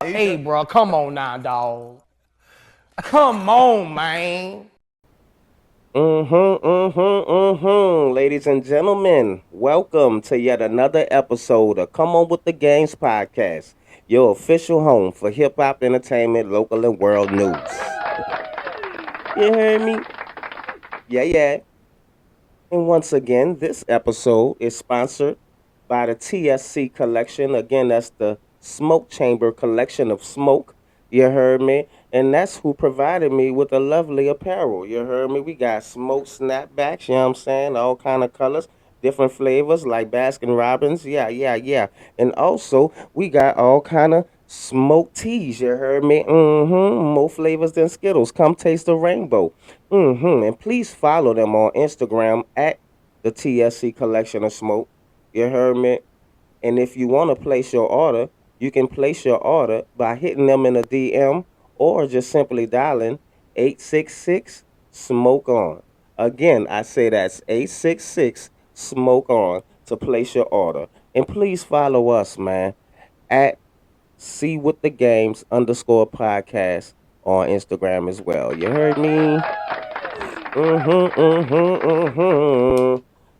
Hey, bro, come on now, dog. Come on, man. Ladies and gentlemen, welcome to yet another episode of Come On With The Games podcast, your official home for hip hop entertainment, local and world news. You heard me? Yeah. And once again, this episode is sponsored by the TSC collection. Again, that's the Smoke Chamber collection of smoke. You heard me? And that's who provided me with a lovely apparel. You heard me? We got smoke snapbacks, you know what I'm saying? All kind of colors, different flavors like Baskin Robbins. Yeah. And also, we got all kind of smoke teas, you heard me? More flavors than Skittles. Come taste the rainbow. And please follow them on Instagram at the TSC Collection of Smoke. You heard me? And if you want to place your order, you can place your order by hitting them in a DM or just simply dialing 866 Smoke On. Again, I say that's 866 Smoke On to place your order. And please follow us, man, at See With The Games underscore podcast on Instagram as well. You heard me?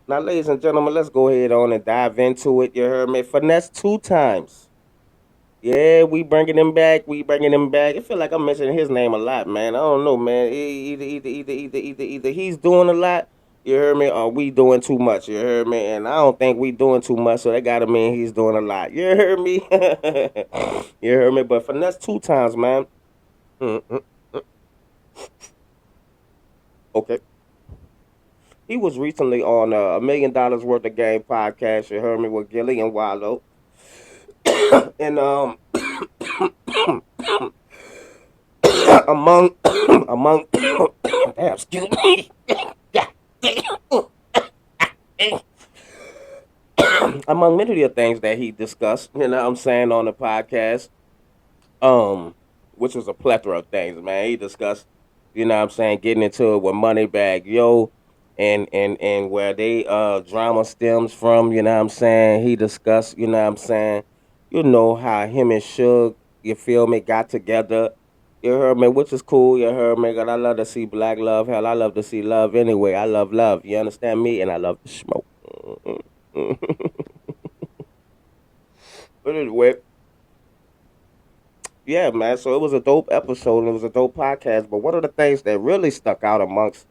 Now, ladies and gentlemen, let's go ahead on and dive into it. You heard me? Finesse two times. Yeah, we bringing him back. We bringing him back. I feel like I'm mentioning his name a lot, man. I don't know, man. Either he's doing a lot. You heard me? Or we doing too much. You heard me? And I don't think we doing too much, so that gotta mean he's doing a lot. You heard me? You heard me? But finesse two times, man. Mm-hmm. Okay. He was recently on $1 million worth of game podcast. You heard me with Gilly and Wallow, and among among damn, excuse me, among many of the things that he discussed, you know what I'm saying, on the podcast, um, which was a plethora of things, man. He discussed, you know what I'm saying, getting into it with Moneybag Yo and where they drama stems from, you know what I'm saying. He discussed, you know what I'm saying, how him and Suge, you feel me, got together. You heard me, which is cool. You heard me, 'cause I love to see black love. Hell, I love to see love anyway. I love love. You understand me? And I love to smoke. But anyway, yeah, man. So it was a dope episode and it was a dope podcast. But one of the things that really stuck out amongst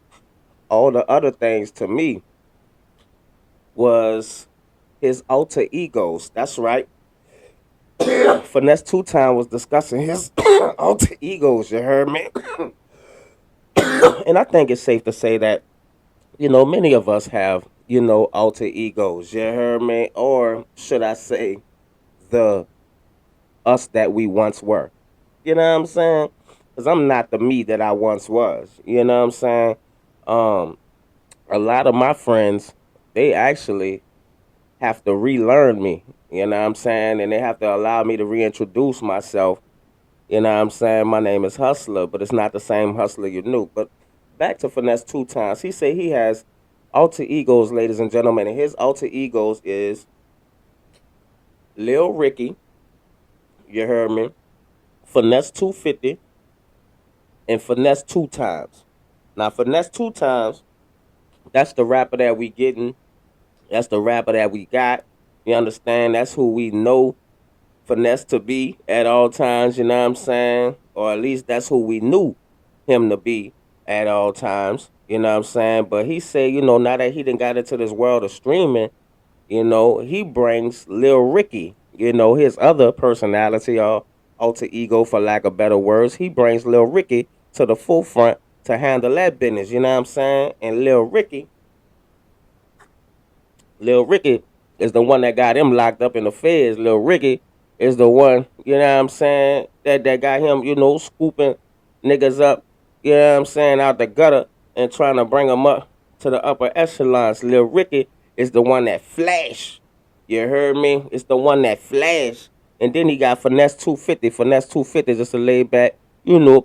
all the other things to me was his alter egos. That's right. Finesse Two Time was discussing his alter egos. You heard me? And I think it's safe to say that, many of us have, alter egos. You heard me? Or should I say, the us that we once were. You know what I'm saying? Because I'm not the me that I once was. You know what I'm saying? Um, a lot of my friends, they actually have to relearn me. You know what I'm saying? And they have to allow me to reintroduce myself. You know what I'm saying? My name is Hustler, but it's not the same Hustler you knew. But back to Finesse Two Times. He said he has alter egos, ladies and gentlemen. And his alter egos is Lil Ricky. You heard me? Finesse 250 and Finesse Two Times. Now, Finesse Two Times, that's the rapper that we getting. That's the rapper that we got. You understand? That's who we know Finesse to be at all times, you know what I'm saying? Or at least that's who we knew him to be at all times, you know what I'm saying? But he said, now that he done got into this world of streaming, he brings Lil Ricky, his other personality or alter ego, for lack of better words. He brings Lil Ricky to the forefront to handle that business, you know what I'm saying? And Lil Ricky is the one that got him locked up in the feds. Lil Ricky is the one, you know what I'm saying, that got him, scooping niggas up, you know what I'm saying, out the gutter and trying to bring them up to the upper echelons. Lil Ricky is the one that flash. You heard me? It's the one that flash. And then he got Finesse 250. Finesse 250 just a laid back,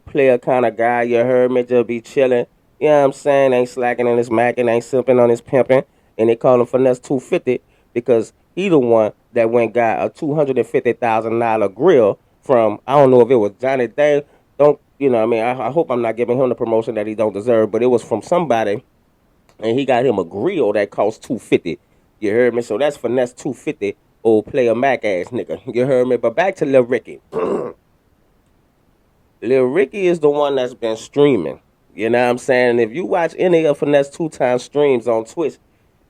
player kind of guy. You heard me? Just be chilling. You know what I'm saying? Ain't slacking in his macking, ain't simping on his pimping. And they call him Finesse 250 because he the one that went got a $250,000 grill from, I don't know if it was Johnny Day. Don't, you know what I mean? I hope I'm not giving him the promotion that he don't deserve, but it was from somebody, and he got him a grill that cost 250. You heard me? So that's finesse 250, old player Mac ass nigga. You heard me? But back to Lil Ricky. Lil Ricky is the one that's been streaming. You know what I'm saying? If you watch any of Finesse two time streams on Twitch,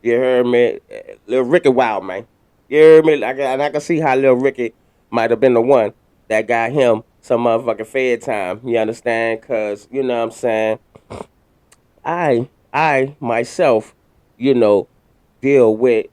you heard me? Lil Ricky Wild, man. You heard me? And I can see how Lil Ricky might have been the one that got him some motherfucking fed time. You understand? Because, you know what I'm saying? I myself, you know, deal with,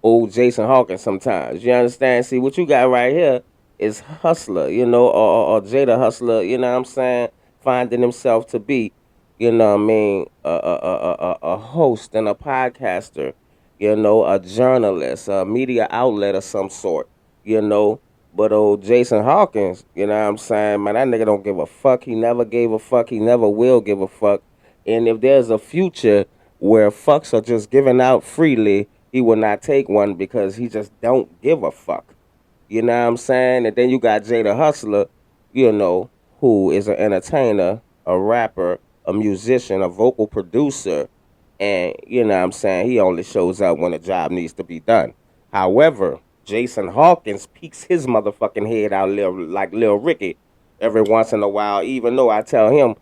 old Jason Hawkins sometimes. You understand? See, what you got right here is Hustler, or Jada Hustler, you know what I'm saying? Finding himself to be, what I mean, a host and a podcaster, a journalist, a media outlet of some sort, you know. But old Jason Hawkins, you know what I'm saying? Man, that nigga don't give a fuck. He never gave a fuck. He never will give a fuck. And if there's a future where fucks are just given out freely, he will not take one because he just don't give a fuck. You know what I'm saying? And then you got Jada Hustler, who is an entertainer, a rapper, a musician, a vocal producer, and you know what I'm saying, he only shows up when a job needs to be done. However, Jason Hawkins peeks his motherfucking head out like Lil Ricky every once in a while, even though I tell him,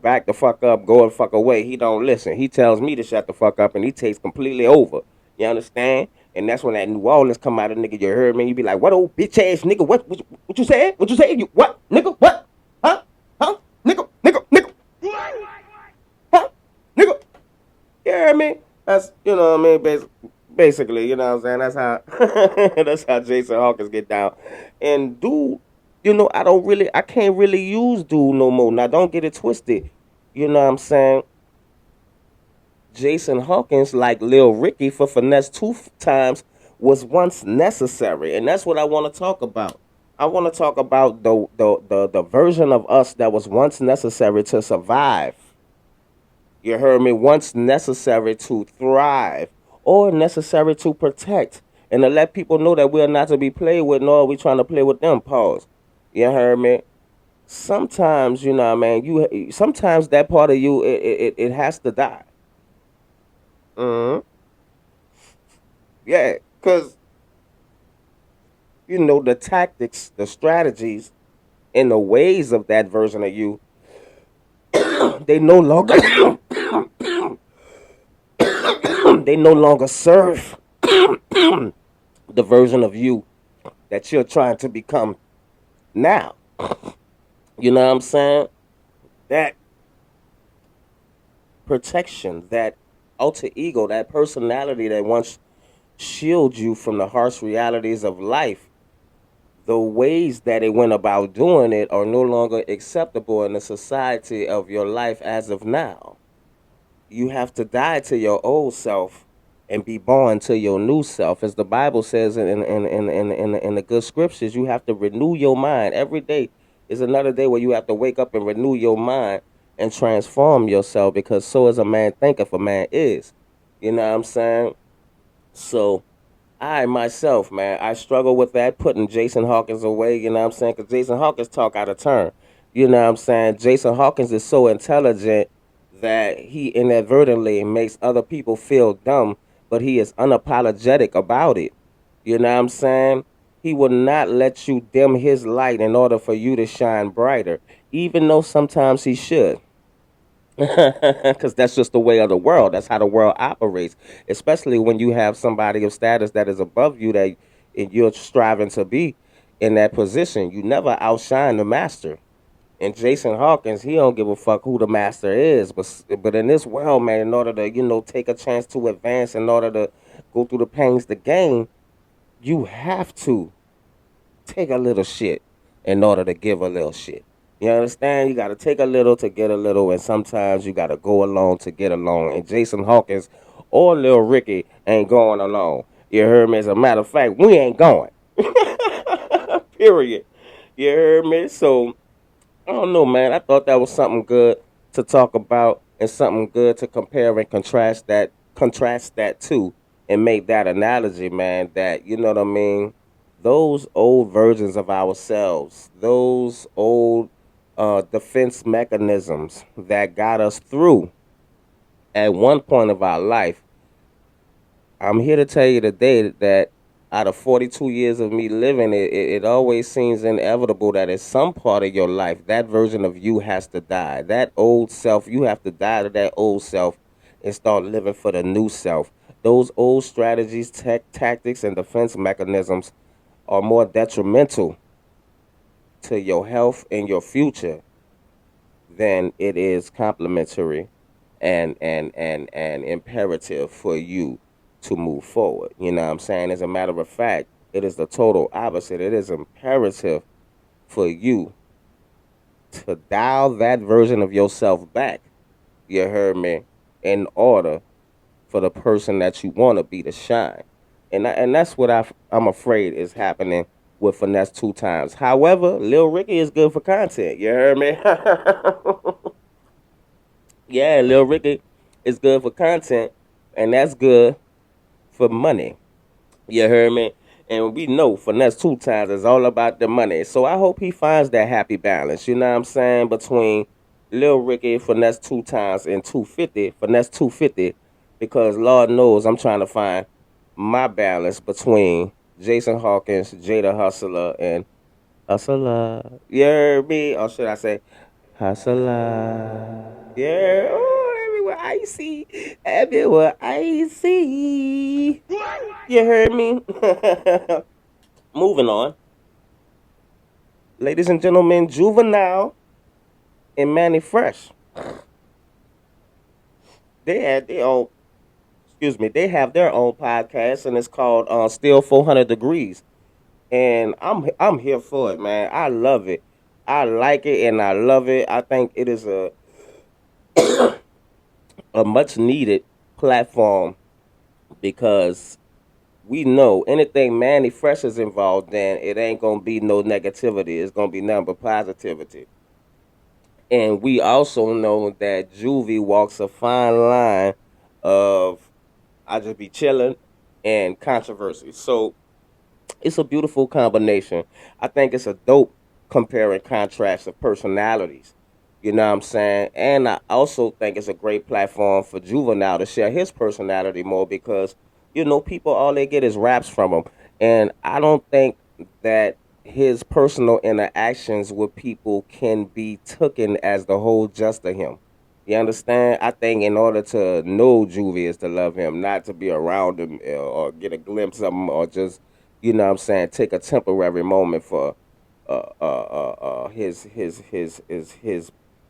back the fuck up, go the fuck away. He don't listen. He tells me to shut the fuck up and he takes completely over. You understand? And that's when that New Orleans come out of nigga, you heard me? You be like, what old bitch ass nigga? What you said? What you said? You what? Nigga, what? Huh? Huh? Nigga. Huh? Nigga. You hear me? That's, what I mean, basically, you know what I'm saying? That's how that's how Jason Hawkins get down. And dude, I can't really use dude no more. Now don't get it twisted. You know what I'm saying? Jason Hawkins, like Lil Ricky for finesse two times, was once necessary, and that's what I want to talk about. I want to talk about the version of us that was once necessary to survive. You heard me? Once necessary to thrive or necessary to protect and to let people know that we're not to be played with, nor are we trying to play with them. Pause. You heard me? Sometimes, man, sometimes that part of you, it has to die. Mm-hmm. Yeah, because, the tactics, the strategies, and the ways of that version of you, they no longer they no longer serve the version of you that you're trying to become now. You know what I'm saying? That protection, that alter ego, that personality that once shielded you from the harsh realities of life, the ways that it went about doing it are no longer acceptable in the society of your life as of now. You have to die to your old self and be born to your new self. As the Bible says in the good scriptures, you have to renew your mind. Every day is another day where you have to wake up and renew your mind and transform yourself, because so is a man thinketh, a man is. You know what I'm saying? So I myself, man, I struggle with that, putting Jason Hawkins away, you know what I'm saying? Because Jason Hawkins talk out of turn. You know what I'm saying? Jason Hawkins is so intelligent that he inadvertently makes other people feel dumb, but he is unapologetic about it. You know what I'm saying? He will not let you dim his light in order for you to shine brighter, even though sometimes he should. Because that's just the way of the world. That's how the world operates. Especially when you have somebody of status that is above you, that you're striving to be in that position. You never outshine the master. And Jason Hawkins, he don't give a fuck who the master is. But in this world, man, in order to take a chance to advance, in order to go through the pains to gain, you have to take a little shit in order to give a little shit. You understand? You got to take a little to get a little, and sometimes you got to go alone to get along. And Jason Hawkins or Lil Ricky ain't going alone. You heard me? As a matter of fact, we ain't going. Period. You heard me? So, I don't know, man. I thought that was something good to talk about and something good to compare and contrast that to, and make that analogy, man, that, you know what I mean? those old versions of ourselves, those old defense mechanisms that got us through at one point of our life. I'm here to tell you today that out of 42 years of me living, it always seems inevitable that at some part of your life, that version of you has to die. That old self, you have to die to that old self and start living for the new self. Those old strategies, tactics, and defense mechanisms are more detrimental to your health and your future than it is complementary and imperative for you to move forward. You know what I'm saying? As a matter of fact, it is the total opposite. It is imperative for you to dial that version of yourself back. You heard me? In order for the person that you want to be to shine. And that's what I'm afraid is happening with Finesse two times. However, Lil Ricky is good for content. You heard me? Yeah, Lil Ricky is good for content, and that's good for money. You heard me? And we know Finesse two times is all about the money. So I hope he finds that happy balance, you know what I'm saying, between Lil Ricky, Finesse two times, and 250, Finesse 250, because Lord knows I'm trying to find my balance between Jason Hawkins, Jada Hustler, and Hustler. You heard me? Or should I say Hustler? Yeah. Oh, everywhere I see. Everywhere I see. You heard me? Moving on. Ladies and gentlemen, Juvenile and Manny Fresh. They had their own, excuse me, they have their own podcast and it's called Still 400 Degrees. And I'm here for it, man. I love it. I like it and I love it. I think it is a much needed platform because we know anything Manny Fresh is involved in, it ain't gonna be no negativity. It's gonna be nothing but positivity. And we also know that Juvie walks a fine line of I just be chilling and controversy. So it's a beautiful combination. I think it's a dope compare and contrast of personalities. You know what I'm saying? And I also think it's a great platform for Juvenile to share his personality more because, people all they get is raps from him. And I don't think that his personal interactions with people can be taken as the whole just of him. You understand? I think in order to know Juvie is to love him, not to be around him or get a glimpse of him or just what I'm saying, take a temporary moment for his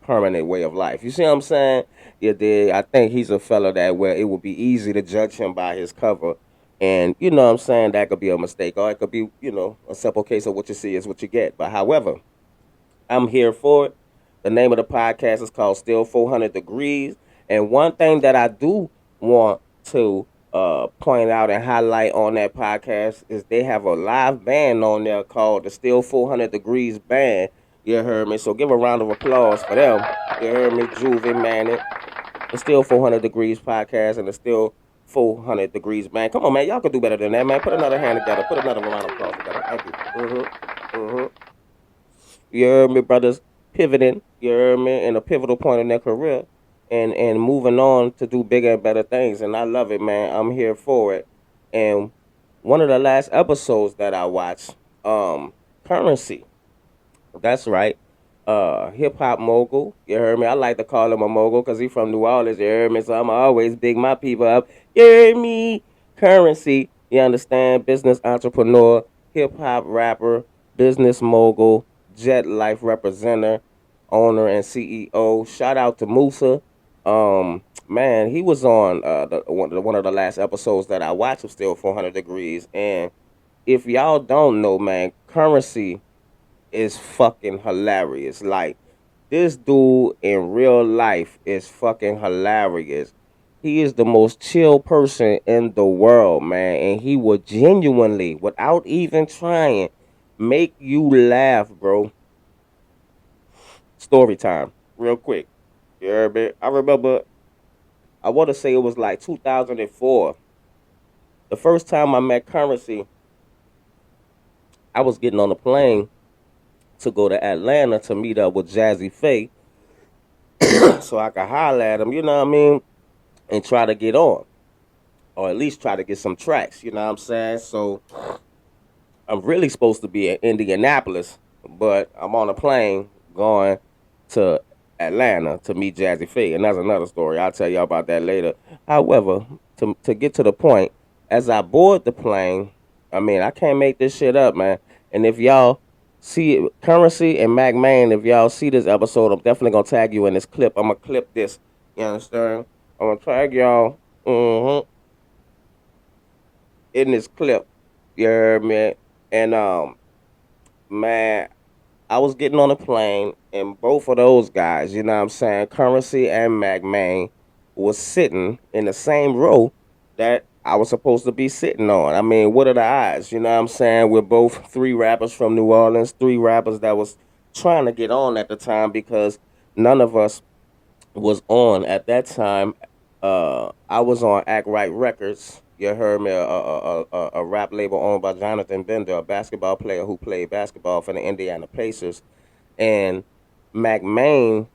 permanent way of life. You see what I'm saying? Yeah, I think he's a fella that where it would be easy to judge him by his cover, and you know what I'm saying, that could be a mistake, or it could be a simple case of what you see is what you get. But however, I'm here for it. The name of the podcast is called Still 400 Degrees. And one thing that I do want to point out and highlight on that podcast is they have a live band on there called the Still 400 Degrees Band. You heard me? So give a round of applause for them. You heard me? Juvie, Manny. The Still 400 Degrees podcast and the Still 400 Degrees Band. Come on, man. Y'all can do better than that, man. Put another hand together. Put another round of applause together. Thank you. You heard me, brothers pivoting, you heard me, in a pivotal point in their career and moving on to do bigger and better things. And I love it, man. I'm here for it. And one of the last episodes that I watched, Currency. That's right. Hip hop mogul. You heard me? I like to call him a mogul because he's from New Orleans. You heard me? So I'm always big my people up. You heard me? Currency. You understand? Business entrepreneur, hip hop rapper, business mogul, jet life representative, owner and CEO. Shout out to Musa. Man, he was on one of the last episodes that I watched of Still 400 Degrees. And if y'all don't know, man, Currency is fucking hilarious. Like, this dude in real life is fucking hilarious. He is the most chill person in the world, man. And he will genuinely, without even trying, make you laugh, bro. Story time, real quick. You heard me? I remember, I want to say it was like 2004. The first time I met Currency, I was getting on a plane to go to Atlanta to meet up with Jazzy Faye so I could holler at him, you know what I mean, and try to get on, or at least try to get some tracks, you know what I'm saying? So I'm really supposed to be in Indianapolis, but I'm on a plane going to Atlanta to meet Jazzy Faye, and that's another story. I'll tell y'all about that later. However, to get to the point, as I board the plane, I mean I can't make this shit up, man. And if y'all see it, Currency and Mac Main, if y'all see this episode, I'm definitely gonna tag you in this clip. I'm gonna clip this. You understand? I'm gonna tag y'all in this clip. You heard me? And man, I was getting on a plane, and both of those guys, you know what I'm saying, Currency and Mac Main, was sitting in the same row that I was supposed to be sitting on. I mean, what are the odds? You know what I'm saying? We're both three rappers from New Orleans, three rappers that was trying to get on at the time because none of us was on at that time. I was on Act Right Records. You heard me, a rap label owned by Jonathan Bender, a basketball player who played basketball for the Indiana Pacers. And Mac Main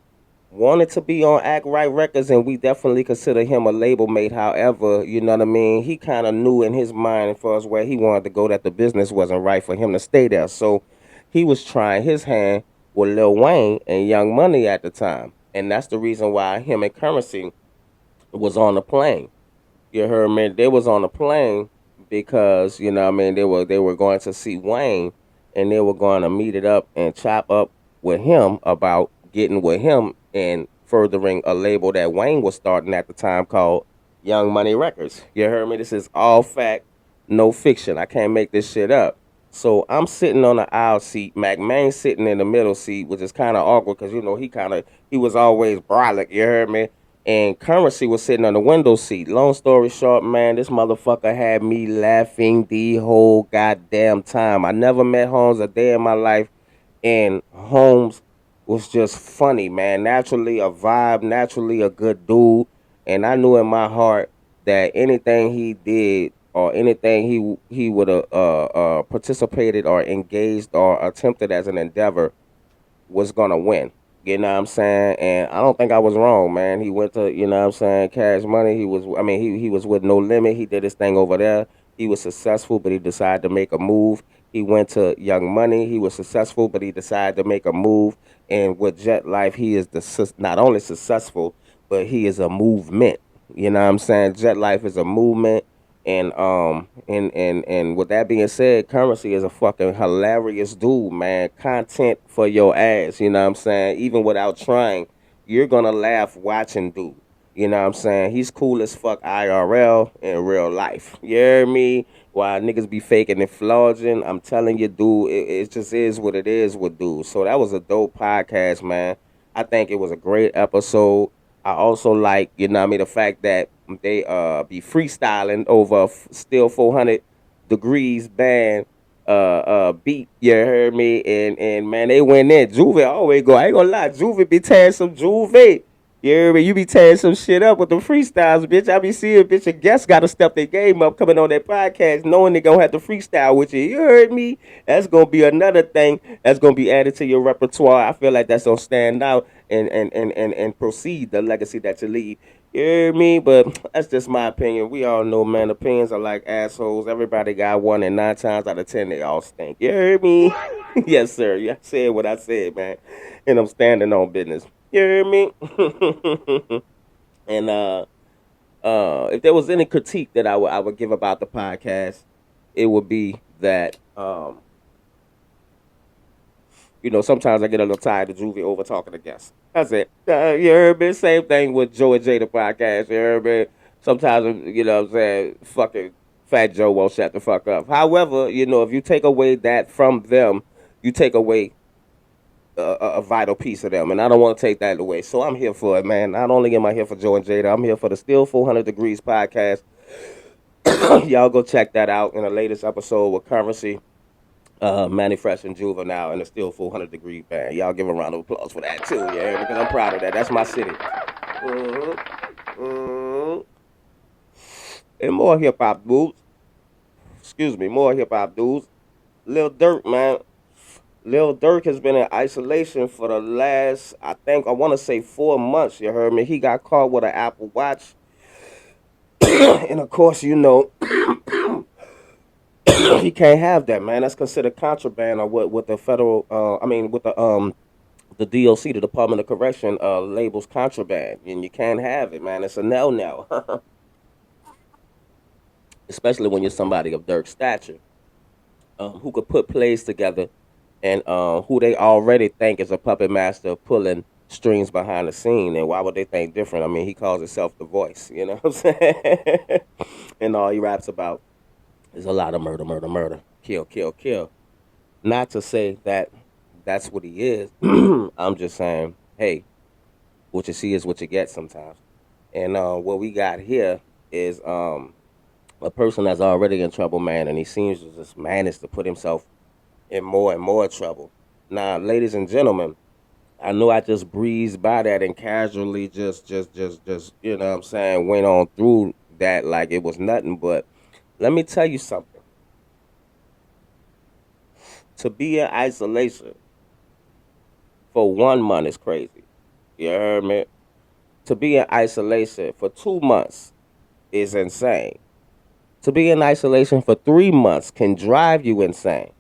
wanted to be on Act Right Records, and we definitely consider him a label mate. However, you know what I mean? He kind of knew in his mind, as far as where he wanted to go, that the business wasn't right for him to stay there. So he was trying his hand with Lil Wayne and Young Money at the time. And that's the reason why him and Currency was on the plane. You heard me? They was on the plane because, you know what I mean, they were going to see Wayne, and they were going to meet it up and chop up with him about getting with him and furthering a label that Wayne was starting at the time called Young Money Records. You heard me? This is all fact, no fiction. I can't make this shit up. So I'm sitting on the aisle seat. Mac Main sitting in the middle seat, which is kind of awkward because, you know, he was always brolic. You heard me? And Currency was sitting on the window seat. Long story short, man, this motherfucker had me laughing the whole goddamn time. I never met Holmes a day in my life, and Holmes was just funny, man. Naturally a vibe, naturally a good dude, and I knew in my heart that anything he did or anything he would have participated or engaged or attempted as an endeavor was gonna win. You know what I'm saying? And I don't think I was wrong, man. He went to, you know what I'm saying, Cash Money. He was with No Limit. He did his thing over there. He was successful, but he decided to make a move. He went to Young Money. He was successful, but he decided to make a move. And with Jet Life, he is not only successful, but he is a movement. You know what I'm saying? Jet Life is a movement. And with that being said, Currency is a fucking hilarious dude, man. Content for your ass, you know what I'm saying? Even without trying, you're gonna laugh watching dude. You know what I'm saying? He's cool as fuck IRL in real life. You hear me? While niggas be faking and flogging, I'm telling you, dude, it just is what it is with dude. So that was a dope podcast, man. I think it was a great episode. I also like, you know what I mean, the fact that they be freestyling over Still 400 Degrees band beat, you heard me, and man, they went in. Juve always go, I ain't gonna lie, Juve be tearing some Juve. You heard me? You be tearing some shit up with the freestyles, bitch. I be seeing, bitch, a guest gotta step their game up coming on that podcast, knowing they gonna have to freestyle with you. You heard me? That's gonna be another thing that's gonna be added to your repertoire. I feel like that's gonna stand out and proceed the legacy that you leave. You hear me? But that's just my opinion. We all know, man, opinions are like assholes. Everybody got one, and 9 times out of 10, they all stink. You hear me? Yes, sir. You said what I said, man. And I'm standing on business. You hear me? And if there was any critique that I would give about the podcast, it would be that sometimes I get a little tired of Juvie over talking to guests. That's it. You heard me? Same thing with Joe and Jada podcast. You heard me? Sometimes, what I'm saying, fucking Fat Joe won't shut the fuck up. However, if you take away that from them, you take away a vital piece of them, and I don't want to take that away. So I'm here for it, man. Not only am I here for Joe and Jada, I'm here for the Still 400 Degrees podcast. Y'all go check that out in the latest episode with Currency, Manny Fresh and Juvenile, and the Still 400 Degree band. Y'all give a round of applause for that too, yeah, because I'm proud of that. That's my city. And more hip hop dudes. Excuse me, more hip hop dudes. Lil Durk, man. Lil Durk has been in isolation for the last, I think, I want to say 4 months. You heard me? He got caught with an Apple Watch, and of course, he can't have that, man. That's considered contraband, or what? With the federal, I mean, with the DOC, the Department of Correction, labels contraband, and you can't have it, man. It's a no. Especially when you're somebody of Dirk's stature, who could put plays together, and who they already think is a puppet master pulling strings behind the scene. And why would they think different? I mean, he calls himself the voice, you know what I'm saying? And all he raps about is a lot of murder, murder, murder, kill, kill, kill. Not to say that that's what he is. I'm just saying, hey, what you see is what you get sometimes. And what we got here is a person that's already in trouble, man, and he seems to just manage to put himself in more and more trouble. Now, ladies and gentlemen, I know I just breezed by that and casually just, you know what I'm saying, went on through that like it was nothing. But let me tell you something. To be in isolation for 1 month is crazy. You heard me? To be in isolation for 2 months is insane. To be in isolation for 3 months can drive you insane.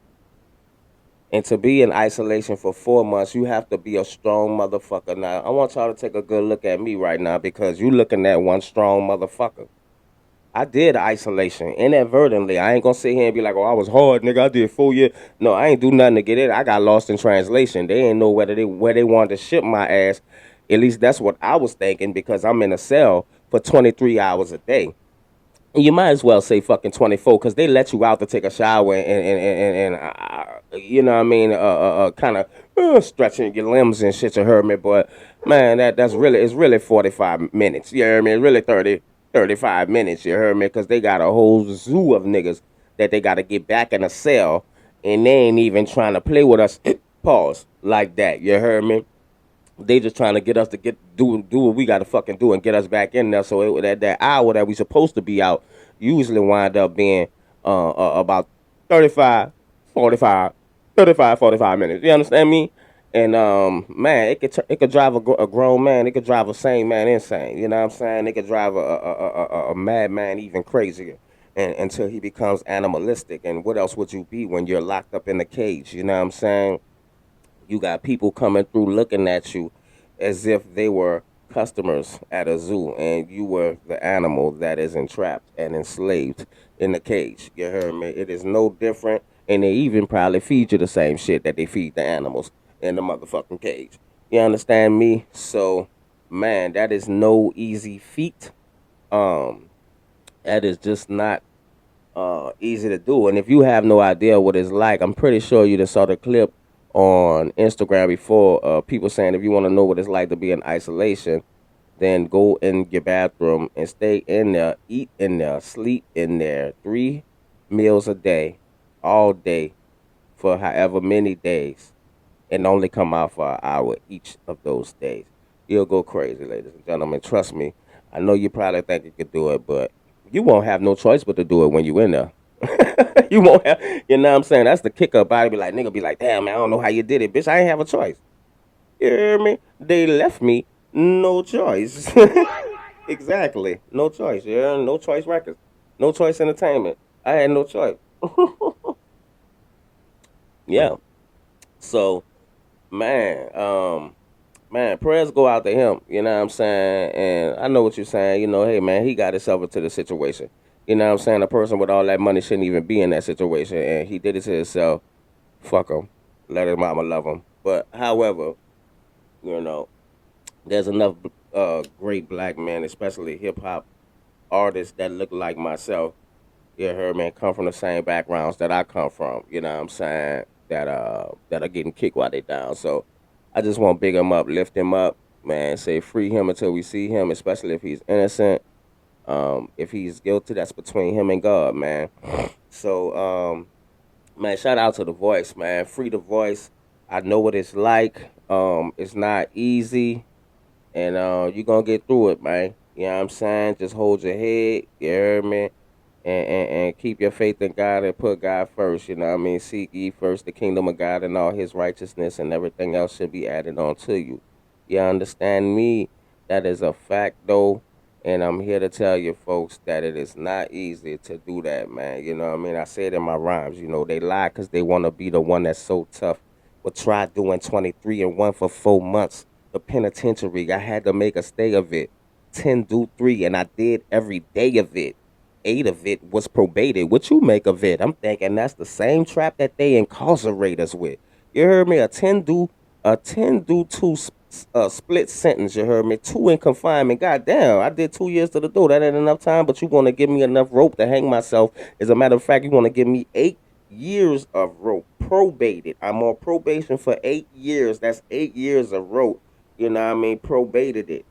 And to be in isolation for 4 months, you have to be a strong motherfucker. Now, I want y'all to take a good look at me right now because you looking at one strong motherfucker. I did isolation inadvertently. I ain't gonna sit here and be like, "Oh, I was hard, nigga. I did 4 years." No, I ain't do nothing to get it. I got lost in translation. They ain't know where they wanted to ship my ass. At least that's what I was thinking because I'm in a cell for 23 hours a day. You might as well say fucking 24 because they let you out to take a shower and you know what I mean, kind of stretching your limbs and shit. You heard me, but man, that's really, it's really 45 minutes. You heard me? It's really 35 minutes. You heard me? Because they got a whole zoo of niggas that they got to get back in a cell, and they ain't even trying to play with us. Pause like that. You heard me? They just trying to get us to do what we got to fucking do and get us back in there. So that hour that we supposed to be out usually wind up being about 35, 45, 35, 45 minutes. You understand me? And man, it could drive a grown man. It could drive a sane man insane. You know what I'm saying? It could drive a madman even crazier. And until he becomes animalistic. And what else would you be when you're locked up in a cage? You know what I'm saying? You got people coming through looking at you as if they were customers at a zoo and you were the animal that is entrapped and enslaved in the cage. You heard me? It is no different. And they even probably feed you the same shit that they feed the animals in the motherfucking cage. You understand me? So, man, that is no easy feat. Um, that is just not easy to do. And if you have no idea what it's like, I'm pretty sure you just saw the clip on Instagram before. People saying if you want to know what it's like to be in isolation, then go in your bathroom and stay in there, eat in there, sleep in there, 3 meals a day, all day, for however many days, and only come out for an hour each of those days. You'll go crazy, ladies and gentlemen. Trust me. I know you probably think you could do it, but you won't have no choice but to do it when you in there. You won't have, you know what I'm saying? That's the kicker about it. Be like, nigga be like, damn, man, I don't know how you did it, bitch. I ain't have a choice. You hear me? They left me no choice. Exactly. No choice. Yeah, no choice records. No choice entertainment. I had no choice. Yeah. So, man, man, prayers go out to him. You know what I'm saying? And I know what you're saying. You know, hey man, he got himself into the situation. You know what I'm saying? A person with all that money shouldn't even be in that situation, and he did it to himself. Fuck him. Let his mama love him. But however, you know, there's enough great black men, especially hip hop artists that look like myself. You heard me, come from the same backgrounds that I come from. You know what I'm saying? That are getting kicked while they down. So I just want to big him up, lift him up, man. Say free him until we see him, especially if he's innocent. If he's guilty, that's between him and God, man. So man, shout out to the voice, man. Free the voice. I know what it's like. It's not easy, and you're gonna get through it, man. You know what I'm saying? Just hold your head. You heard me? and keep your faith in God and put God first. You know what I mean? Seek ye first the kingdom of God and all his righteousness, and everything else should be added on to you. You understand me? That is a fact, though. And I'm here to tell you folks that it is not easy to do that, man. You know what I mean? I say it in my rhymes. You know, they lie because they want to be the one that's so tough. But try doing 23 and 1 for 4 months. The penitentiary, I had to make a stay of it. 10 do 3, and I did every day of it. 8 of it was probated. What you make of it? I'm thinking that's the same trap that they incarcerate us with. You heard me? A 10 do 2 split sentence. You heard me? 2 in confinement. Goddamn, I did 2 years to the door. That ain't enough time, but you want to give me enough rope to hang myself. As a matter of fact, you want to give me 8 years of rope. Probated. I'm on probation for 8 years. That's 8 years of rope. You know what I mean? Probated it.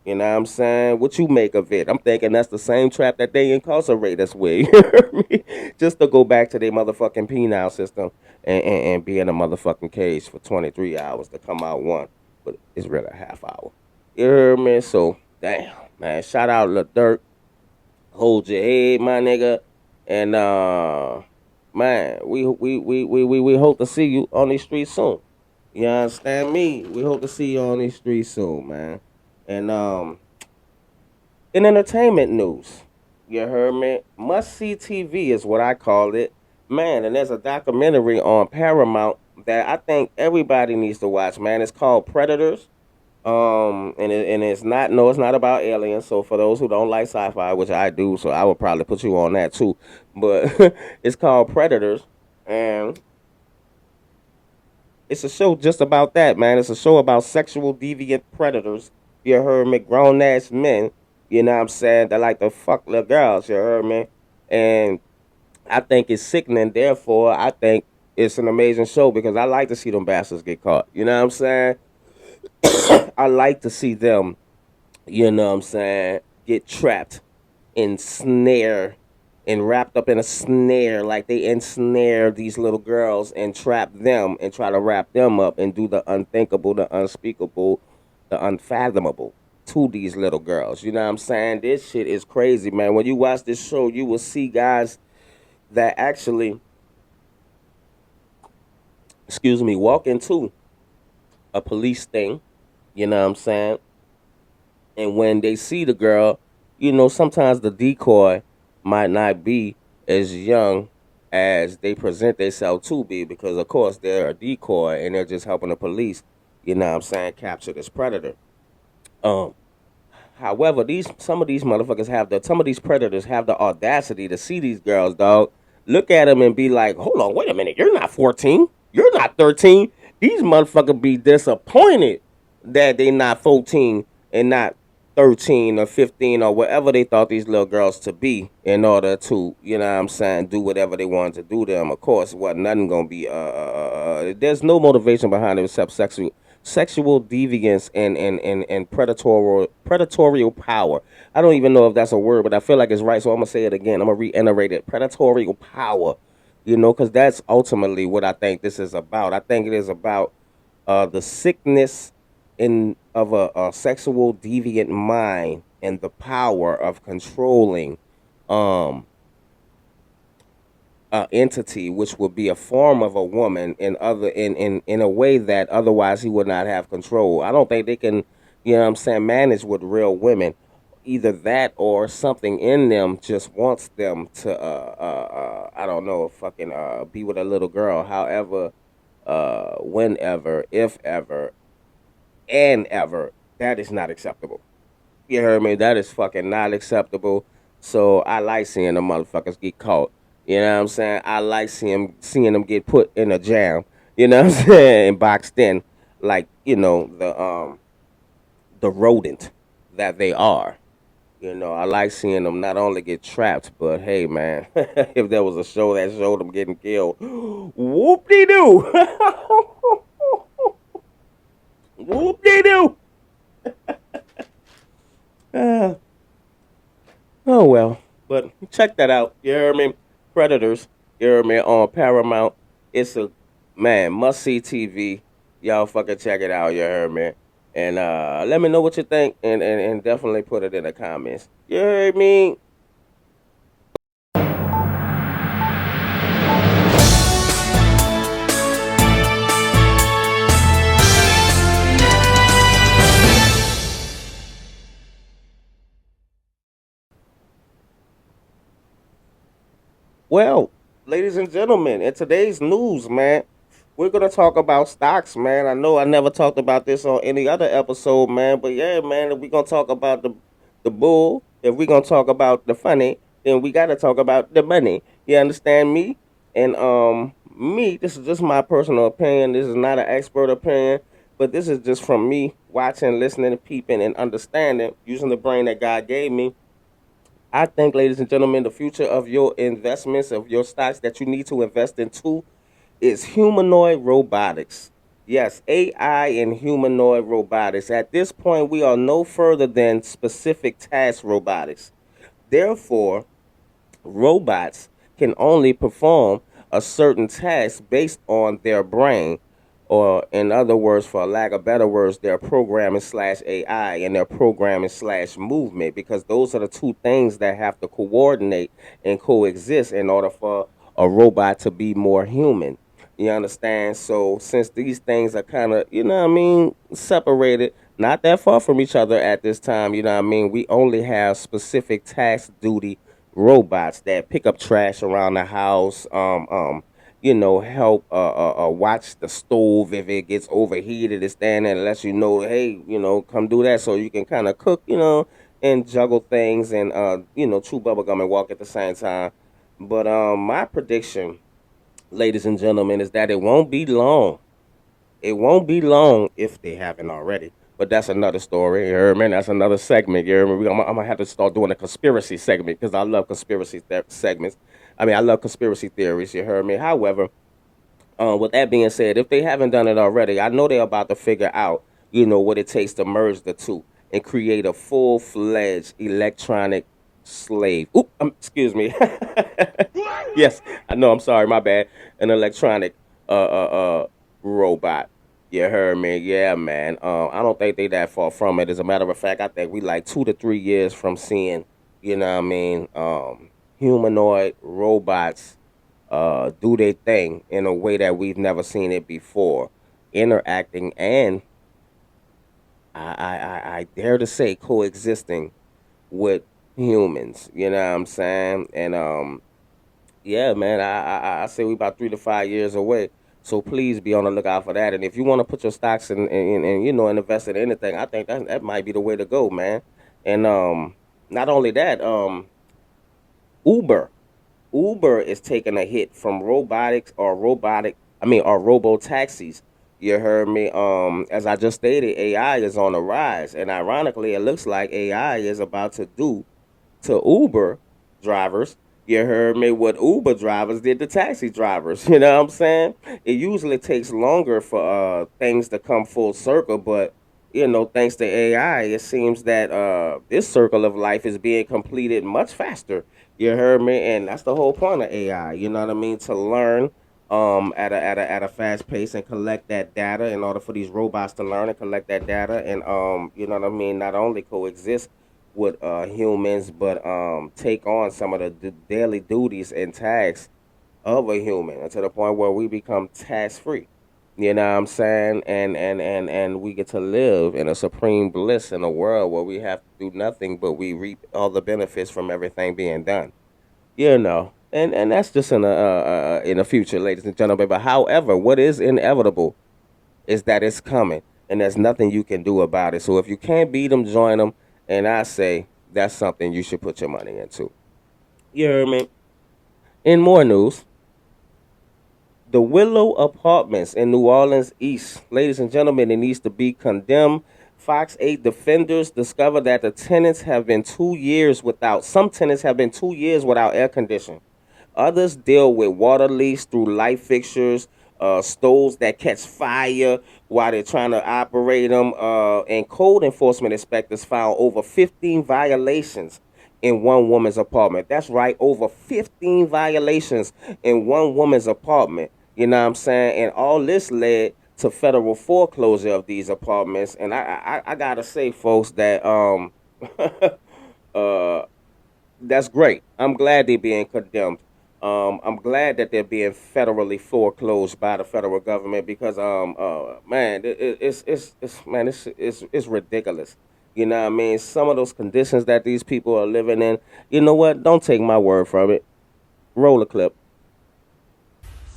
You know what I'm saying? What you make of it? I'm thinking that's the same trap that they incarcerate us with. You heard me? Just to go back to their motherfucking penal system and be in a motherfucking cage for 23 hours to come out one. But it's really a half hour. You heard me? So, damn, man. Shout out Lil Dirt. Hold your head, my nigga. And, man, we hope to see you on these streets soon. You understand me? We hope to see you on these streets soon, man. And in entertainment news, you heard me? Must see TV is what I call it. Man, and there's a documentary on Paramount that I think everybody needs to watch, man. It's called Predators. And it's not, no, it's not about aliens. So for those who don't like sci-fi, which I do, so I would probably put you on that too. But it's called Predators, and it's a show just about that, man. It's a show about sexual deviant predators. You heard me? Grown ass men. You know what I'm saying? That like to fuck little girls. You heard me? And I think it's sickening. Therefore, I think it's an amazing show because I like to see them bastards get caught. You know what I'm saying? I like to see them, you know what I'm saying, get trapped in snare and wrapped up in a snare, like they ensnare these little girls and trap them and try to wrap them up and do the unthinkable, the unspeakable, the unfathomable to these little girls. You know what I'm saying? This shit is crazy, man. When you watch this show, you will see guys that actually, excuse me, walk into a police thing. You know what I'm saying? And when they see the girl, you know, sometimes the decoy might not be as young as they present themselves to be because, of course, they're a decoy and they're just helping the police, you know what I'm saying, capture this predator. Um, However, these some of these motherfuckers have the some of these predators have the audacity to see these girls, dog. Look at them and be like, "Hold on, wait a minute. You're not 14. You're not 13." These motherfuckers be disappointed that they not 14 and not 13 or 15 or whatever they thought these little girls to be in order to, you know what I'm saying, do whatever they wanted to do to them. Of course, what nothing gonna be there's no motivation behind it except sexual deviance and predatorial power. I don't even know if that's a word, but I feel like it's right, so I'm gonna say it again. I'm gonna reiterate it. Predatorial power. You know, because that's ultimately what I think this is about. I think it is about the sickness in of a sexual deviant mind and the power of controlling um entity, which would be a form of a woman in a way that otherwise he would not have control. I don't think they can, you know what I'm saying, manage with real women. Either that or something in them just wants them to I don't know, fucking be with a little girl. However, whenever, if ever, and ever, that is not acceptable. You heard me? That is fucking not acceptable. So I like seeing the motherfuckers get caught. You know what I'm saying? I like seeing them get put in a jam. You know what I'm saying? And boxed in, like you know the rodent that they are. You know, I like seeing them not only get trapped, but hey, man, if there was a show that showed them getting killed, whoop de doo, whoop de doo. Uh, Oh well, but check that out. You hear me? Predators. You hear me on Paramount? It's a man must see TV. Y'all fucking check it out. You heard me? And let me know what you think, and definitely put it in the comments. You heard me? Well, ladies and gentlemen, in today's news, man, we're gonna talk about stocks, man. I know I never talked about this on any other episode, man, but yeah, man, if we're gonna talk about the bull, if we're gonna talk about the funny, then we gotta talk about the money. You understand me? And me, this is just my personal opinion. This is not an expert opinion, but this is just from me watching, listening, peeping, and understanding, using the brain that God gave me. I think, ladies and gentlemen, the future of your investments, of your stocks that you need to invest into, is humanoid robotics. Yes, AI and humanoid robotics. At this point, we are no further than specific task robotics. Therefore, robots can only perform a certain task based on their brain, or in other words, for lack of better words, their programming slash AI and their programming slash movement, because those are the two things that have to coordinate and coexist in order for a robot to be more human. You understand? So since these things are kind of, what I mean, separated, not that far from each other at this time, what I mean, we only have specific task duty robots that pick up trash around the house, help watch the stove if it gets overheated. It stand there and lets you know, hey, come do that, so you can kind of cook, and juggle things and chew bubble gum and walk at the same time. But my prediction, ladies and gentlemen, is that it won't be long. It won't be long if they haven't already. But that's another story. You heard me? That's another segment. You heard me? I'm gonna have to start doing a conspiracy segment because I love segments. I mean, I love conspiracy theories. You heard me? However, with that being said, if they haven't done it already, I know they're about to figure out, what it takes to merge the two and create a full-fledged electronic slave. Oop, excuse me. Yes, I know. I'm sorry. My bad. An electronic robot. You heard me? Yeah, man. I don't think they that far from it. As a matter of fact, I think we like 2 to 3 years from seeing, what I mean, humanoid robots do their thing in a way that we've never seen it before, interacting and I dare to say coexisting with humans. You know what I'm saying? And yeah, man, I say we about 3 to 5 years away. So please be on the lookout for that. And if you want to put your stocks and invest in anything, I think that might be the way to go, man. And not only that, Uber. Uber is taking a hit from or robo taxis. You heard me. As I just stated, AI is on the rise, and ironically, it looks like AI is about to do to Uber drivers. You heard me, what Uber drivers did to taxi drivers. You know what I'm saying? It usually takes longer for things to come full circle, but thanks to AI, it seems that this circle of life is being completed much faster. You heard me, and that's the whole point of AI. You know what I mean? To learn at a fast pace and collect that data in order for these robots to learn and collect that data and you know what I mean, not only coexist with humans, but take on some of the daily duties and tasks of a human, and to the point where we become task free. You know what I'm saying? And we get to live in a supreme bliss in a world where we have to do nothing but we reap all the benefits from everything being done. And that's just in the future, ladies and gentlemen. But however, what is inevitable is that it's coming, and there's nothing you can do about it. So if you can't beat them, join them. And I say that's something you should put your money into. You heard me? In more news, the Willow Apartments in New Orleans East, ladies and gentlemen, it needs to be condemned. Fox 8 defenders discover that some tenants have been 2 years without air conditioning. Others deal with water leaks through light fixtures, stoves that catch fire while they're trying to operate them. And code enforcement inspectors found over 15 violations in one woman's apartment. That's right, over 15 violations in one woman's apartment. You know what I'm saying? And all this led to federal foreclosure of these apartments. And I gotta say, folks, that uh, that's great. I'm glad they're being condemned. I'm glad that they're being federally foreclosed by the federal government because man, it's ridiculous. You know what I mean? Some of those conditions that these people are living in. You know what? Don't take my word from it. Roll a clip.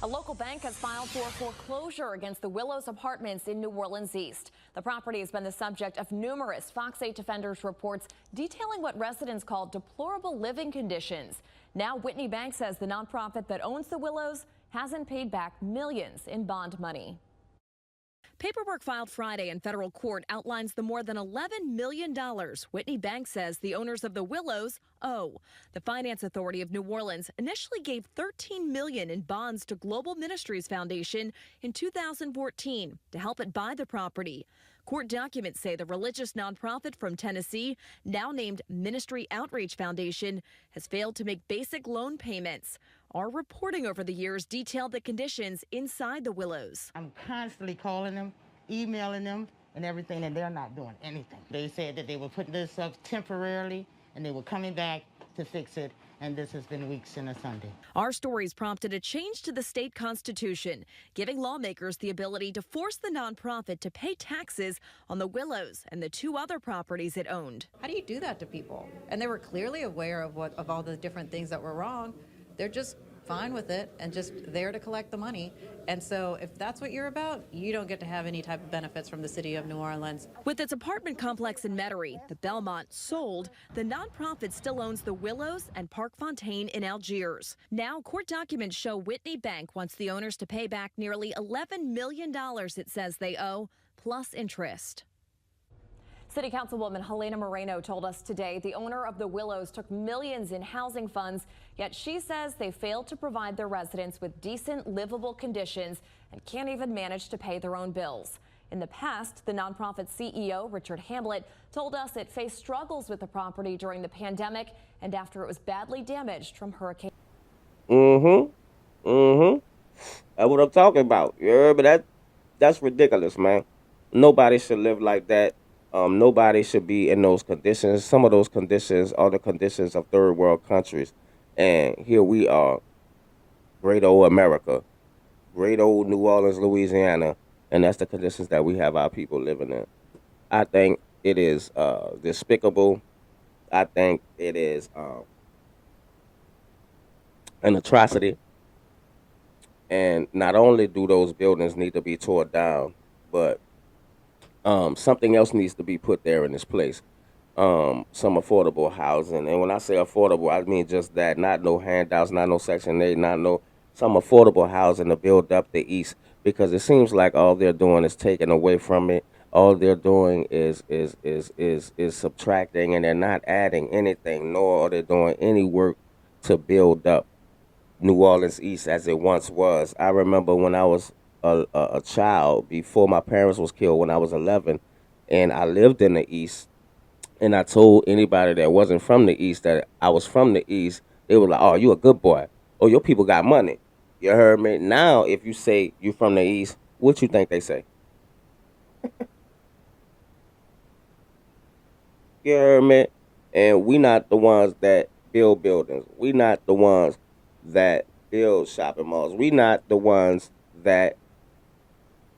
A local bank has filed for foreclosure against the Willows Apartments in New Orleans East. The property has been the subject of numerous Fox 8 Defenders reports detailing what residents call deplorable living conditions. Now Whitney Bank says the nonprofit that owns the Willows hasn't paid back millions in bond money. Paperwork filed Friday in federal court outlines the more than $11 million Whitney Bank says the owners of the Willows owe. The Finance Authority of New Orleans initially gave $13 million in bonds to Global Ministries Foundation in 2014 to help it buy the property. Court documents say the religious nonprofit from Tennessee, now named Ministry Outreach Foundation, has failed to make basic loan payments. Our reporting over the years detailed the conditions inside the Willows. I'm constantly calling them, emailing them, and everything, and they're not doing anything. They said that they were putting this up temporarily, and they were coming back to fix it, and this has been weeks and a Sunday. Our stories prompted a change to the state constitution, giving lawmakers the ability to force the nonprofit to pay taxes on the Willows and the two other properties it owned. How do you do that to people? And they were clearly aware of all the different things that were wrong. They're just fine with it and just there to collect the money. And so if that's what you're about, you don't get to have any type of benefits from the city of New Orleans. With its apartment complex in Metairie, the Belmont, sold, the nonprofit still owns the Willows and Park Fontaine in Algiers. Now, court documents show Whitney Bank wants the owners to pay back nearly $11 million it says they owe, plus interest. City Councilwoman Helena Moreno told us today the owner of the Willows took millions in housing funds, yet she says they failed to provide their residents with decent, livable conditions and can't even manage to pay their own bills. In the past, the nonprofit CEO, Richard Hamlet, told us it faced struggles with the property during the pandemic and after it was badly damaged from Hurricane. That's what I'm talking about. Yeah, but that's ridiculous, man. Nobody should live like that. Nobody should be in those conditions. Some of those conditions are the conditions of third world countries. And here we are, great old America, great old New Orleans, Louisiana, and that's the conditions that we have our people living in. I think it is despicable. I think it is an atrocity. And not only do those buildings need to be torn down, but something else needs to be put there in this place. Some affordable housing. And when I say affordable, I mean just that. Not no handouts, not no Section 8, some affordable housing to build up the East. Because it seems like all they're doing is taking away from it. All they're doing is subtracting, and they're not adding anything, nor are they doing any work to build up New Orleans East as it once was. I remember when I was a child, before my parents was killed when I was 11, and I lived in the East, and I told anybody that wasn't from the East that I was from the East, they were like, oh, you a good boy. Oh, your people got money. You heard me? Now, if you say you from the East, what you think they say? You heard me? And we not the ones that build buildings. We not the ones that build shopping malls. We not the ones that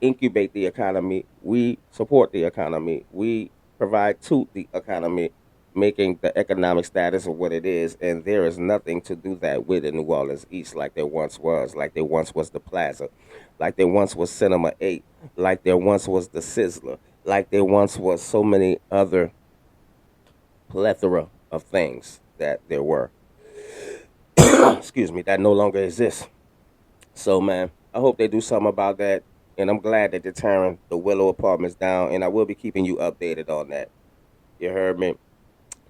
incubate the economy. We support the economy. We provide to the economy, making the economic status of what it is. And there is nothing to do that with in New Orleans East like there once was. Like there once was the Plaza. Like there once was Cinema 8. Like there once was the Sizzler. Like there once was so many other plethora of things that there were. Excuse me, that no longer exists. So, man, I hope they do something about that. And I'm glad that they're tearing the Willow Apartments down. And I will be keeping you updated on that. You heard me?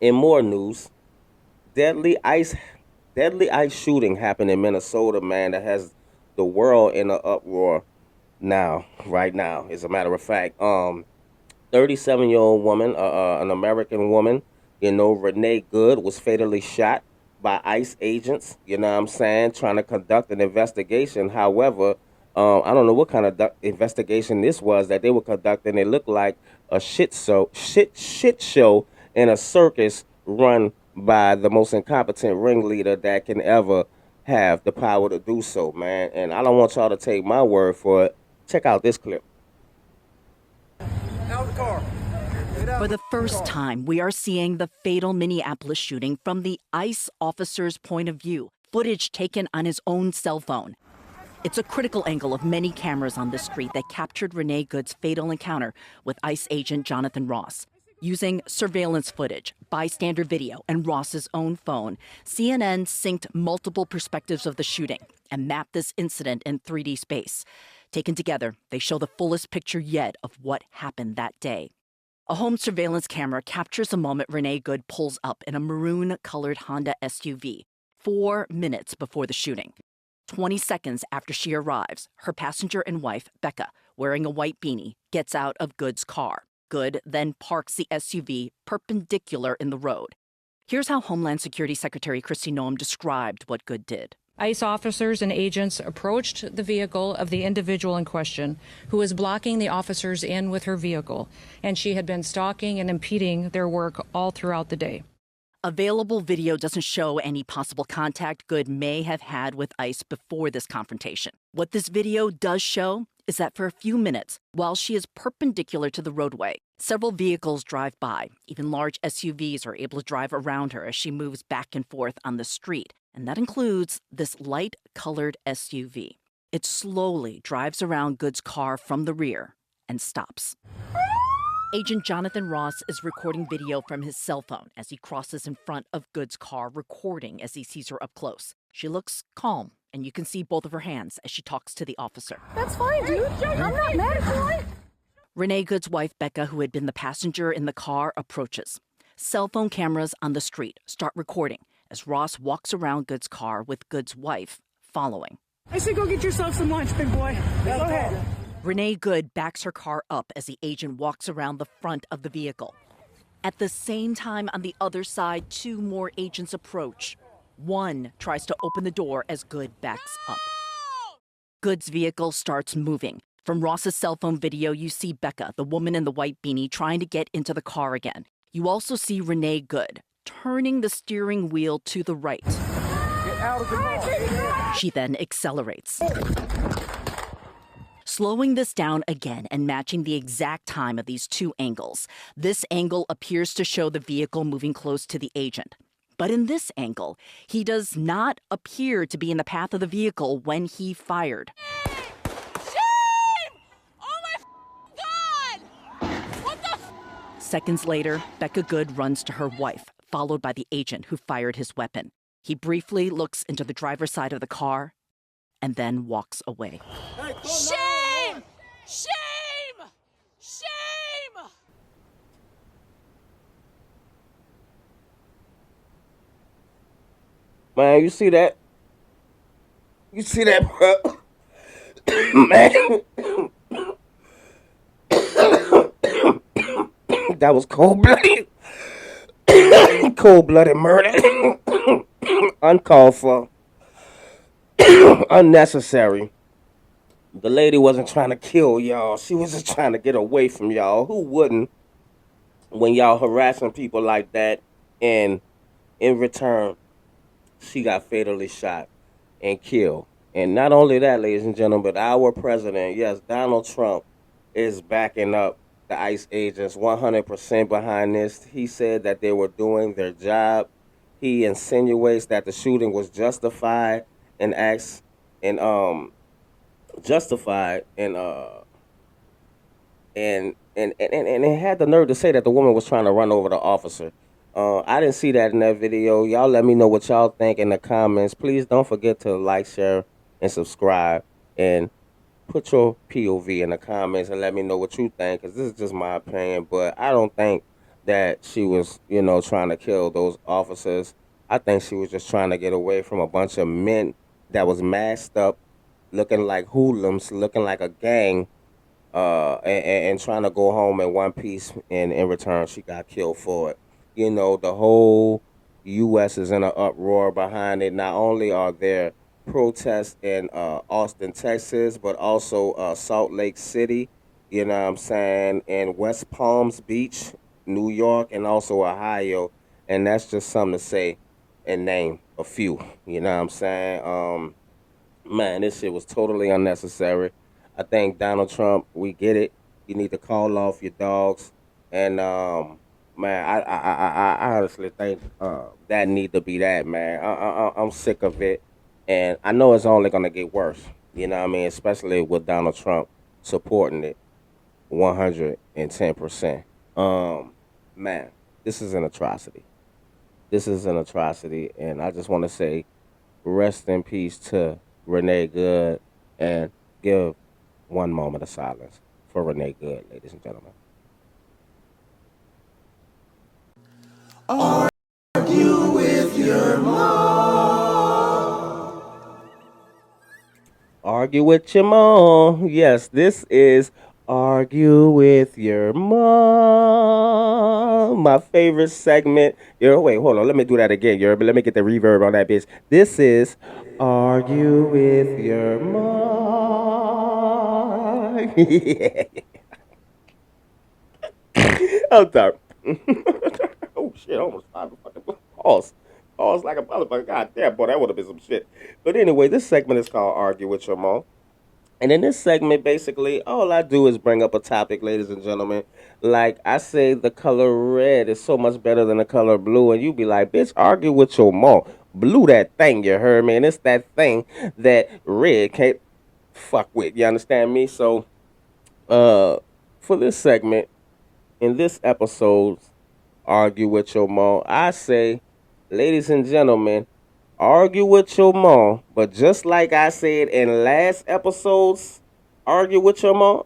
In more news, deadly ice shooting happened in Minnesota, man, that has the world in an uproar now, right now, as a matter of fact. 37-year-old woman, an American woman, Renee Good, was fatally shot by ICE agents, you know what I'm saying, trying to conduct an investigation. However, I don't know what kind of investigation this was that they were conducting. It looked like a shit show in a circus run by the most incompetent ringleader that can ever have the power to do so, man. And I don't want y'all to take my word for it. Check out this clip. Out the car. For the first time, we are seeing the fatal Minneapolis shooting from the ICE officer's point of view. footage taken on his own cell phone. It's a critical angle of many cameras on this street that captured Renee Good's fatal encounter with ICE agent Jonathan Ross. Using surveillance footage, bystander video, and Ross's own phone, CNN synced multiple perspectives of the shooting and mapped this incident in 3D space. Taken together, they show the fullest picture yet of what happened that day. A home surveillance camera captures the moment Renee Good pulls up in a maroon-colored Honda SUV 4 minutes before the shooting. 20 seconds after she arrives, her passenger and wife, Becca, wearing a white beanie, gets out of Good's car. Good then parks the SUV perpendicular in the road. Here's how Homeland Security Secretary Kristi Noem described what Good did. ICE officers and agents approached the vehicle of the individual in question, who was blocking the officers in with her vehicle, and she had been stalking and impeding their work all throughout the day. Available video doesn't show any possible contact Good may have had with ICE before this confrontation. What this video does show is that for a few minutes, while she is perpendicular to the roadway, several vehicles drive by. Even large SUVs are able to drive around her as she moves back and forth on the street. And that includes this light-colored SUV. It slowly drives around Good's car from the rear and stops. Agent Jonathan Ross is recording video from his cell phone as he crosses in front of Good's car, recording as he sees her up close. She looks calm, and you can see both of her hands as she talks to the officer. That's fine, dude. I'm not mad at you. Renee Good's wife, Becca, who had been the passenger in the car, approaches. Cell phone cameras on the street start recording as Ross walks around Good's car with Good's wife following. I say go get yourself some lunch, big boy. Go ahead. Renee Good backs her car up as the agent walks around the front of the vehicle. At the same time, on the other side, 2 more agents approach. One tries to open the door as Good backs up. Good's vehicle starts moving. From Ross's cell phone video, you see Becca, the woman in the white beanie, trying to get into the car again. You also see Renee Good turning the steering wheel to the right. Get out of the car. She then accelerates. Slowing this down again and matching the exact time of these 2 angles. This angle appears to show the vehicle moving close to the agent. But in this angle, he does not appear to be in the path of the vehicle when he fired. Shame! Oh my God! What the Seconds later, Becca Good runs to her wife, followed by the agent who fired his weapon. He briefly looks into the driver's side of the car and then walks away. Shame! Shame! Shame! Man, you see that? You see that, bro? Man. That was cold-blooded. Cold-blooded murder. Uncalled for. Unnecessary. The lady wasn't trying to kill y'all. She was just trying to get away from y'all. Who wouldn't when y'all harassing people like that? And in return, she got fatally shot and killed. And not only that, ladies and gentlemen, but our president, yes, Donald Trump, is backing up the ICE agents 100% behind this. He said that they were doing their job. He insinuates that the shooting was justified and acts and justified and it had the nerve to say that the woman was trying to run over the officer. I didn't see that in that video. Y'all let me know what y'all think in the comments. Please don't forget to like, share, and subscribe. And put your POV in the comments and let me know what you think, because this is just my opinion. But I don't think that she was, trying to kill those officers. I think she was just trying to get away from a bunch of men that was masked up, looking like hoodlums, looking like a gang, and trying to go home in one piece. And in return, she got killed for it. The whole U.S. is in an uproar behind it. Not only are there protests in Austin, Texas, but also Salt Lake City, and West Palms Beach, New York, and also Ohio. And that's just something to say and name a few. Man, this shit was totally unnecessary. I think Donald Trump, we get it. You need to call off your dogs. And Man, I honestly think that need to be that, man. I'm sick of it, and I know it's only gonna get worse. You know what I mean? Especially with Donald Trump supporting it 110%. Man, this is an atrocity. This is an atrocity, and I just want to say rest in peace to Renee Good, and give one moment of silence for Renee Good, ladies and gentlemen. Argue with your mom. Yes, this is Argue with Your Mom. My favorite segment. Wait, hold on. Let me do that again. Let me get the reverb on that bitch. This is Argue with Your Mom. Yeah. I'm sorry. Oh shit, I almost fired the fucking pause. Pause like a motherfucker. God damn, boy, that would have been some shit. But anyway, this segment is called Argue with Your Mom. And in this segment, basically, all I do is bring up a topic, ladies and gentlemen. Like I say, the color red is so much better than the color blue, and you be like, bitch, argue with your mom. Blue that thing, you heard me? And it's that thing that red can't fuck with. You understand me? So, for this segment, in this episode, Argue with Your Mom, I say, ladies and gentlemen, argue with your mom, but just like I said in last episode's Argue with Your Mom,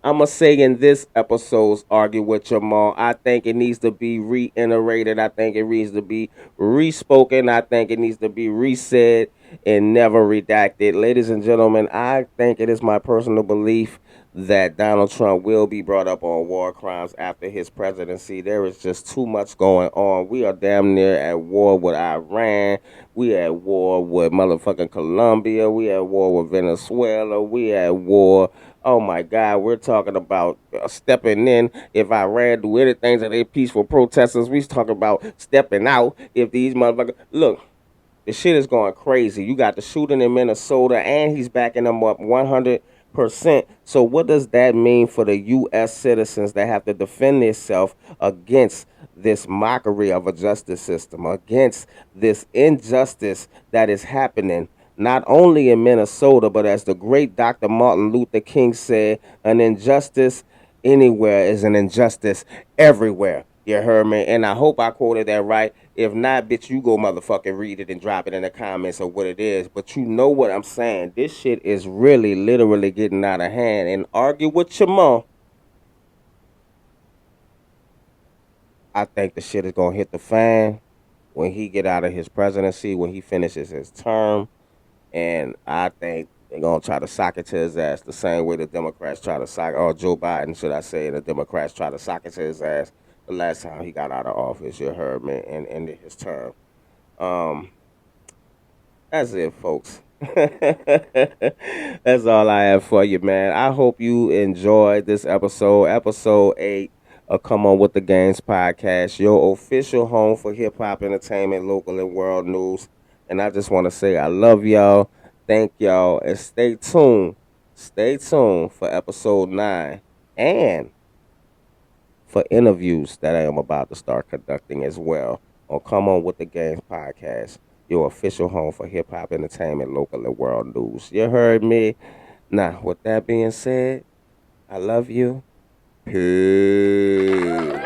I'ma say in this episode's Argue with Your Mom, I think it needs to be reiterated. I think it needs to be respoken. I think it needs to be resaid and never redacted. Ladies and gentlemen, I think it is my personal belief that Donald Trump will be brought up on war crimes after his presidency. There is just too much going on. We are damn near at war with Iran. We at war with motherfucking Colombia. We at war with Venezuela. We at war. Oh my God, we're talking about stepping in. If Iran do anything to their peaceful protesters, we talking about stepping out. If these motherfuckers look, the shit is going crazy. You got the shooting in Minnesota, and he's backing them up 100%. So what does that mean for the U.S. citizens that have to defend themselves against this mockery of a justice system, against this injustice that is happening not only in Minnesota, but as the great Dr. Martin Luther King said, an injustice anywhere is an injustice everywhere. You heard me? And I hope I quoted that right. If not, bitch, you go motherfucking read it and drop it in the comments of what it is. But you know what I'm saying. This shit is really literally getting out of hand. And argue with your mom, I think the shit is going to hit the fan when he get out of his presidency, when he finishes his term. And I think they're going to try to sock it to his ass the same way the Democrats try to sock, or Joe Biden, should I say, the Democrats try to sock it to his ass the last time he got out of office, you heard me, and ended his term. That's it, folks. That's all I have for you, man. I hope you enjoyed this episode 8 of Come On With The Games podcast, your official home for hip-hop entertainment, local and world news. And I just want to say I love y'all, thank y'all, and stay tuned. Stay tuned for episode 9 and for interviews that I am about to start conducting as well on Come On With The Games podcast, your official home for hip-hop entertainment, local and world news. You heard me? Now, with that being said, I love you. Peace.